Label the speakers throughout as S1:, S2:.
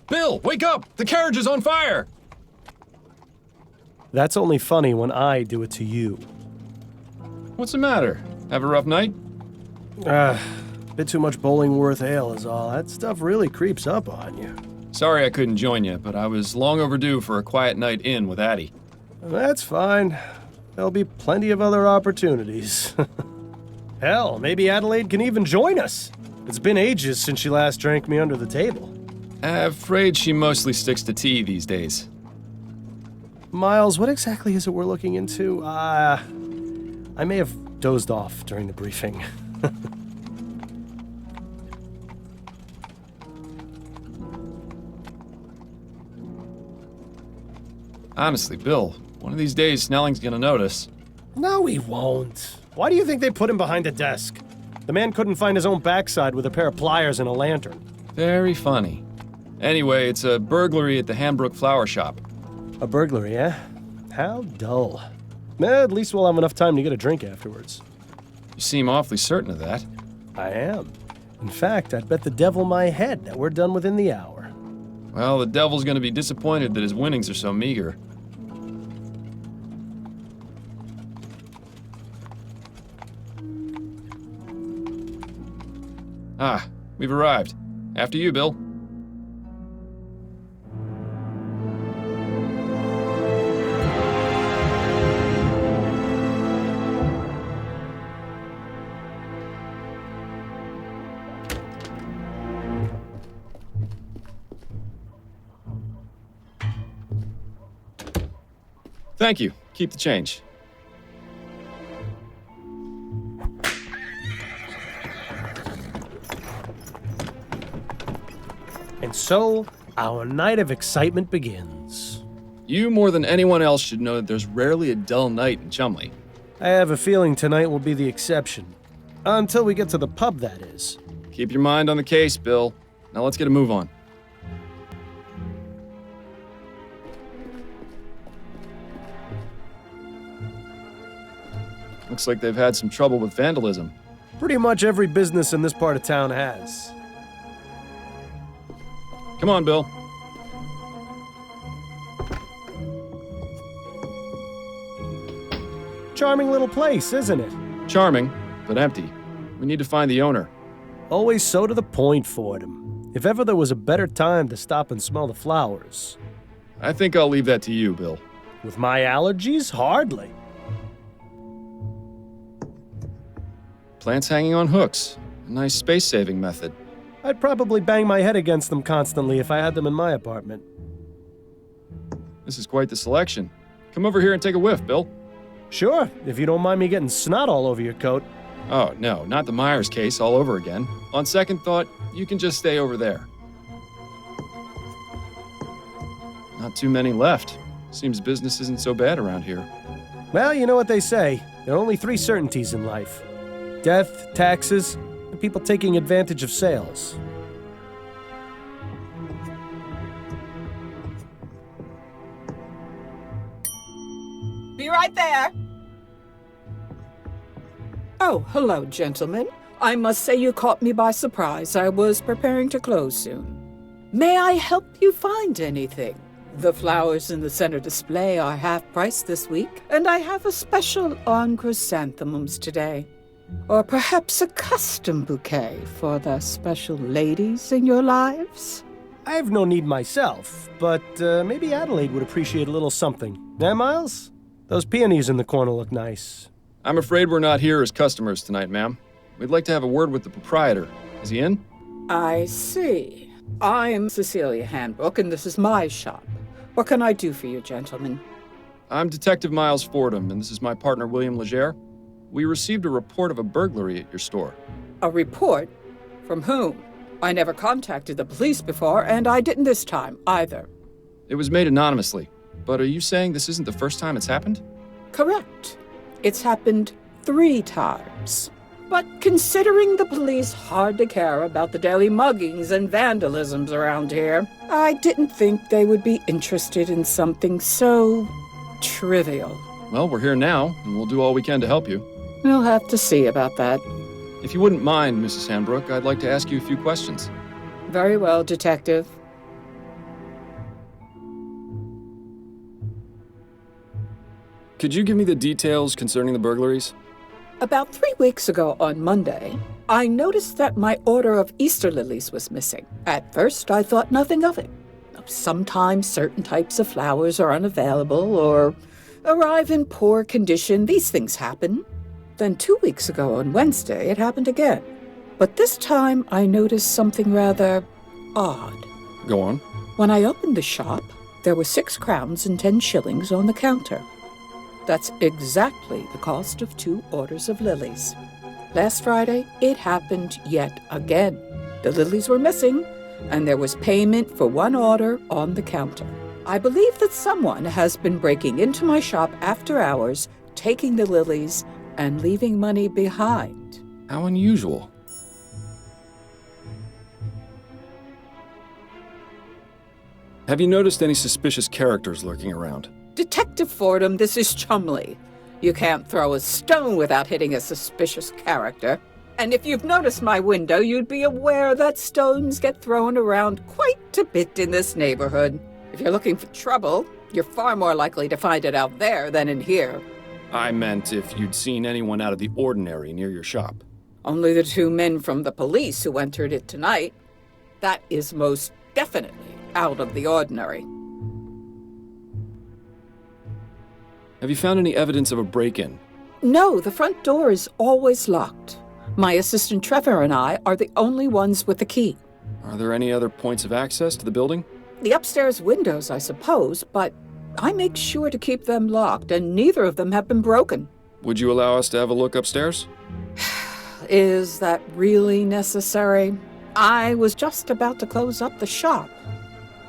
S1: Bill, wake up! The carriage is on fire!
S2: That's only funny when I do it to you.
S1: What's the matter? Have a rough night?
S2: Bit too much Bollingworth ale is all. That stuff really creeps up on you.
S1: Sorry I couldn't join you, but I was long overdue for a quiet night in with Addie.
S2: That's fine. There'll be plenty of other opportunities. Hell, maybe Adelaide can even join us. It's been ages since she last drank me under the table.
S1: Afraid she mostly sticks to tea these days.
S2: Miles, what exactly is it we're looking into? I may have dozed off during the briefing.
S1: Honestly, Bill, one of these days Snelling's gonna notice.
S2: No, he won't. Why do you think they put him behind a desk? The man couldn't find his own backside with a pair of pliers and a lantern.
S1: Very funny. Anyway, it's a burglary at the Hanbrook Flower Shop.
S2: A burglary, eh? How dull. At least we'll have enough time to get a drink afterwards.
S1: You seem awfully certain of that.
S2: I am. In fact, I'd bet the devil my head that we're done within the hour.
S1: Well, the devil's gonna be disappointed that his winnings are so meager. Ah, we've arrived. After you, Bill. Thank you. Keep the change.
S2: And so, our night of excitement begins.
S1: You, more than anyone else, should know that there's rarely a dull night in Chumley.
S2: I have a feeling tonight will be the exception. Until we get to the pub, that is.
S1: Keep your mind on the case, Bill. Now let's get a move on. Looks like they've had some trouble with vandalism.
S2: Pretty much every business in this part of town has.
S1: Come on, Bill.
S2: Charming little place, isn't it?
S1: Charming, but empty. We need to find the owner.
S2: Always so to the point, Fordham. If ever there was a better time to stop and smell the flowers.
S1: I think I'll leave that to you, Bill.
S2: With my allergies? Hardly.
S1: Plants hanging on hooks. A nice space-saving method.
S2: I'd probably bang my head against them constantly if I had them in my apartment.
S1: This is quite the selection. Come over here and take a whiff, Bill.
S2: Sure, if you don't mind me getting snot all over your coat.
S1: Oh, no, not the Myers case all over again. On second thought, you can just stay over there. Not too many left. Seems business isn't so bad around here.
S2: Well, you know what they say. There are only 3 certainties in life. Death, taxes, and people taking advantage of sales.
S3: Be right there.
S4: Oh, hello, gentlemen. I must say you caught me by surprise. I was preparing to close soon. May I help you find anything? The flowers in the center display are half price this week, and I have a special on chrysanthemums today. Or perhaps a custom bouquet for the special ladies in your lives?
S2: I have no need myself, but maybe Adelaide would appreciate a little something. Eh, Miles? Those peonies in the corner look nice.
S1: I'm afraid we're not here as customers tonight, ma'am. We'd like to have a word with the proprietor. Is he in?
S4: I see. I'm Cecilia Hanbrook, and this is my shop. What can I do for you, gentlemen?
S1: I'm Detective Miles Fordham, and this is my partner, William Legere. We received a report of a burglary at your store.
S4: A report? From whom? I never contacted the police before, and I didn't this time, either.
S1: It was made anonymously, but are you saying this isn't the first time it's happened?
S4: Correct. It's happened 3 times. But considering the police hardly care about the daily muggings and vandalisms around here, I didn't think they would be interested in something so trivial.
S1: Well, we're here now, and we'll do all we can to help you.
S4: We'll have to see about that.
S1: If you wouldn't mind, Mrs. Hanbrook, I'd like to ask you a few questions.
S4: Very well, Detective.
S1: Could you give me the details concerning the burglaries?
S4: About 3 weeks ago on Monday, I noticed that my order of Easter lilies was missing. At first, I thought nothing of it. Sometimes certain types of flowers are unavailable or arrive in poor condition. These things happen. Then 2 weeks ago on Wednesday, it happened again. But this time, I noticed something rather odd.
S1: Go on.
S4: When I opened the shop, there were 6 crowns and 10 shillings on the counter. That's exactly the cost of 2 orders of lilies. Last Friday, it happened yet again. The lilies were missing, and there was payment for 1 order on the counter. I believe that someone has been breaking into my shop after hours, taking the lilies, and leaving money behind.
S1: How unusual. Have you noticed any suspicious characters lurking around?
S4: Detective Fordham, this is Chumley. You can't throw a stone without hitting a suspicious character. And if you've noticed my window, you'd be aware that stones get thrown around quite a bit in this neighborhood. If you're looking for trouble, you're far more likely to find it out there than in here.
S1: I meant if you'd seen anyone out of the ordinary near your shop.
S4: Only the 2 men from the police who entered it tonight. That is most definitely out of the ordinary.
S1: Have you found any evidence of a break-in?
S4: No, the front door is always locked. My assistant Trevor and I are the only ones with the key.
S1: Are there any other points of access to the building?
S4: The upstairs windows, I suppose, but I make sure to keep them locked, and neither of them have been broken.
S1: Would you allow us to have a look upstairs?
S4: Is that really necessary? I was just about to close up the shop.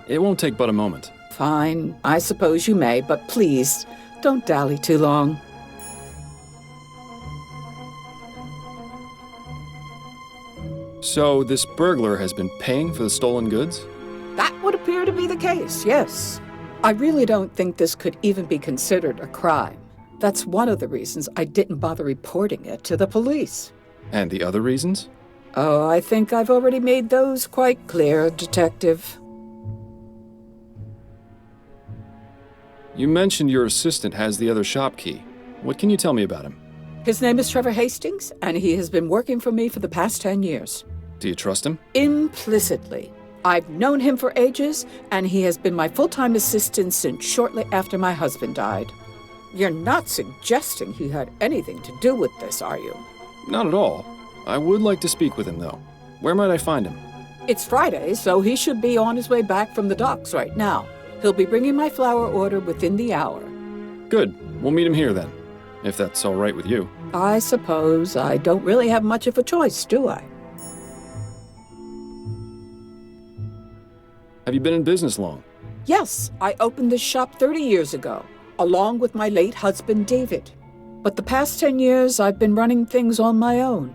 S1: It won't take but a moment.
S4: Fine, I suppose you may, but please, don't dally too long.
S1: So this burglar has been paying for the stolen goods?
S4: That would appear to be the case, yes. I really don't think this could even be considered a crime. That's one of the reasons I didn't bother reporting it to the police.
S1: And the other reasons?
S4: Oh, I think I've already made those quite clear, Detective.
S1: You mentioned your assistant has the other shop key. What can you tell me about him?
S4: His name is Trevor Hastings, and he has been working for me for the past 10 years.
S1: Do you trust him?
S4: Implicitly. I've known him for ages, and he has been my full-time assistant since shortly after my husband died. You're not suggesting he had anything to do with this, are you?
S1: Not at all. I would like to speak with him, though. Where might I find him?
S4: It's Friday, so he should be on his way back from the docks right now. He'll be bringing my flower order within the hour.
S1: Good. We'll meet him here, then. If that's all right with you.
S4: I suppose I don't really have much of a choice, do I?
S1: Have you been in business long?
S4: Yes, I opened this shop 30 years ago, along with my late husband, David. But the past 10 years, I've been running things on my own.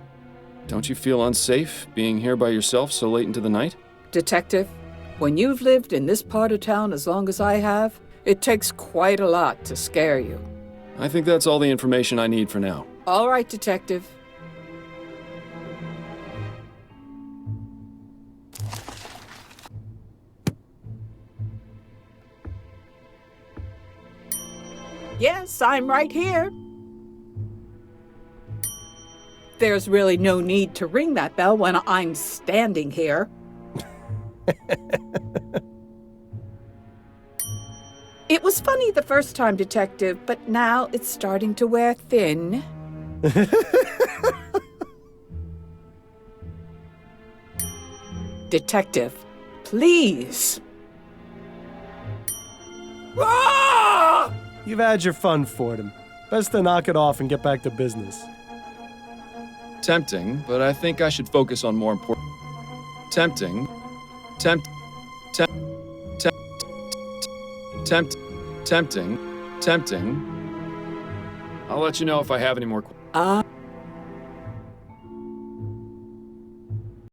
S1: Don't you feel unsafe being here by yourself so late into the night?
S4: Detective, when you've lived in this part of town as long as I have, it takes quite a lot to scare you.
S1: I think that's all the information I need for now.
S4: All right, Detective. Yes, I'm right here. There's really no need to ring that bell when I'm standing here. It was funny the first time, Detective, but now it's starting to wear thin. Detective, please. Ah!
S2: You've had your fun, Fordham. Best to knock it off and get back to business.
S1: Tempting, but I think I should focus on more important... Tempting. Tempting. I'll let you know if I have any more...